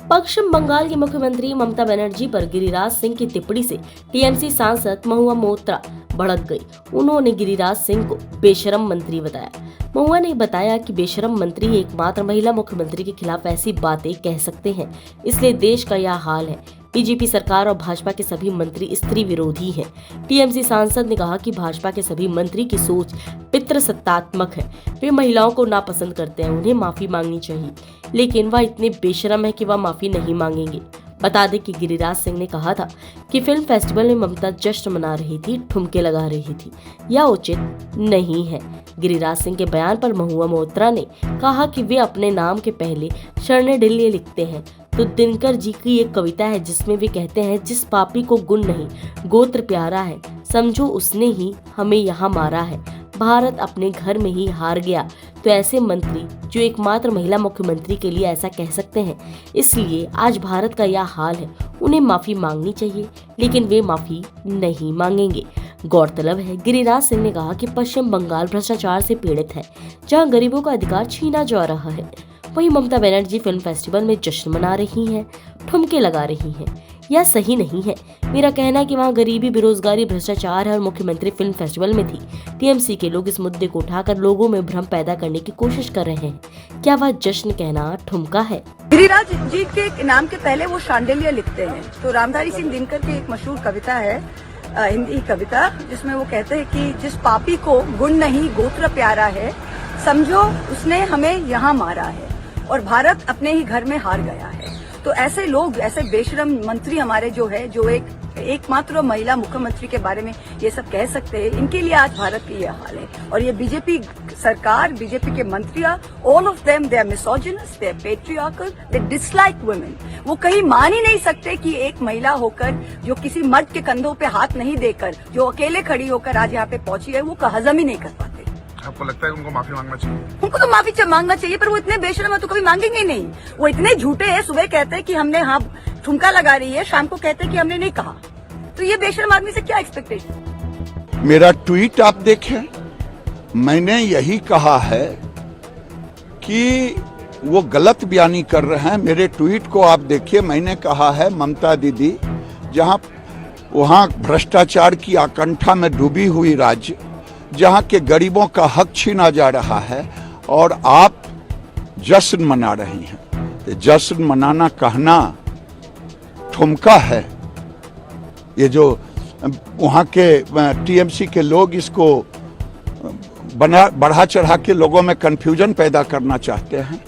पश्चिम बंगाल की मुख्यमंत्री ममता बनर्जी पर गिरिराज सिंह की टिप्पणी से टीएमसी सांसद महुआ मोइत्रा भड़क गई। उन्होंने गिरिराज सिंह को बेशरम मंत्री बताया। महुआ ने बताया कि बेशरम मंत्री एकमात्र महिला मुख्यमंत्री के खिलाफ ऐसी बातें कह सकते हैं, इसलिए देश का यह हाल है। बीजेपी सरकार और भाजपा के सभी मंत्री स्त्री विरोधी हैं। टीएमसी सांसद ने कहा कि भाजपा के सभी मंत्री की सोच पितृसत्तात्मक है। वे महिलाओं को नापसंद करते हैं, उन्हें माफी मांगनी चाहिए, लेकिन वह इतने बेशरम है कि वह माफी नहीं मांगेंगे। बता दें कि गिरिराज सिंह ने कहा था कि फिल्म फेस्टिवल में ममता जश्न मना रही थी, ठुमके लगा रही थी, यह उचित नहीं है। गिरिराज सिंह के बयान पर महुआ मोइत्रा ने कहा कि वे अपने नाम के पहले शरणेढिल्ले लिखते हैं, तो दिनकर जी की एक कविता है जिसमें वे कहते हैं, जिस पापी को गुण नहीं गोत्र प्यारा है, समझो उसने ही हमें यहाँ मारा है। भारत अपने घर में ही हार गया। तो ऐसे मंत्री जो एकमात्र महिला मुख्यमंत्री के लिए ऐसा कह सकते हैं, इसलिए आज भारत का यह हाल है। उन्हें माफी मांगनी चाहिए, लेकिन वे माफी नहीं मांगेंगे। गौरतलब है, गिरिराज सिंह ने कहा कि पश्चिम बंगाल भ्रष्टाचार से पीड़ित है, जहां गरीबों का अधिकार छीना जा रहा है। वहीं ममता बनर्जी फिल्म फेस्टिवल में जश्न मना रही हैं, ठुमके लगा रही हैं। यह सही नहीं है। मेरा कहना है कि वहाँ गरीबी, बेरोजगारी, भ्रष्टाचार है और मुख्यमंत्री फिल्म फेस्टिवल में थी। टीएमसी के लोग इस मुद्दे को उठाकर लोगों में भ्रम पैदा करने की कोशिश कर रहे हैं। क्या वह जश्न कहना ठुमका है? गिरिराज जी के नाम के पहले वो शांडिल्य लिखते हैं। तो रामधारी सिंह दिनकर की एक मशहूर कविता है, हिंदी कविता, जिसमें वो कहते हैं कि जिस पापी को गुण नहीं गोत्र प्यारा है, समझो उसने हमें यहाँ मारा है। और भारत अपने ही घर में हार गया है। तो ऐसे लोग, ऐसे बेशरम मंत्री हमारे जो है, जो एकमात्र महिला मुख्यमंत्री के बारे में ये सब कह सकते हैं, इनके लिए आज भारत की ये हाल है। और ये बीजेपी सरकार, बीजेपी के मंत्रियां, all of them, they are misogynist, they are patriarchal, they dislike women. वो कहीं मान ही नहीं सकते कि एक महिला होकर, जो किसी मर्द के कंधों पे हाथ नहीं देकर, जो अकेले खड़ी होकर आज यहाँ पे पहुंची है, वो हजम ही नहीं कर पाते। आपको लगता है उनको माफी मांगना चाहिए? उनको तो माफी मांगना चाहिए, पर वो इतने बेशरम है तो कभी मांगेंगे ही नहीं। वो इतने झूठे हैं, सुबह कहते हैं कि हमने हाँ ठुमका लगा रही है, शाम को कहते हैं कि हमने नहीं कहा। तो ये बेशरम आदमी से क्या एक्सपेक्टेशन? मेरा ट्वीट आप देखें, मैंने यही कहा है कि वो गलत बयानी कर रहे हैं। मेरे ट्वीट को आप देखिए, मैंने कहा है ममता दीदी वहां भ्रष्टाचार की आकंठा में डूबी हुई राज्य, जहां के गरीबों का हक छीना जा रहा है और आप जश्न मना रही हैं। तो जश्न मनाना कहना ठुमका है। ये जो वहां के टीएमसी के लोग इसको बढ़ा चढ़ा के लोगों में कंफ्यूजन पैदा करना चाहते हैं।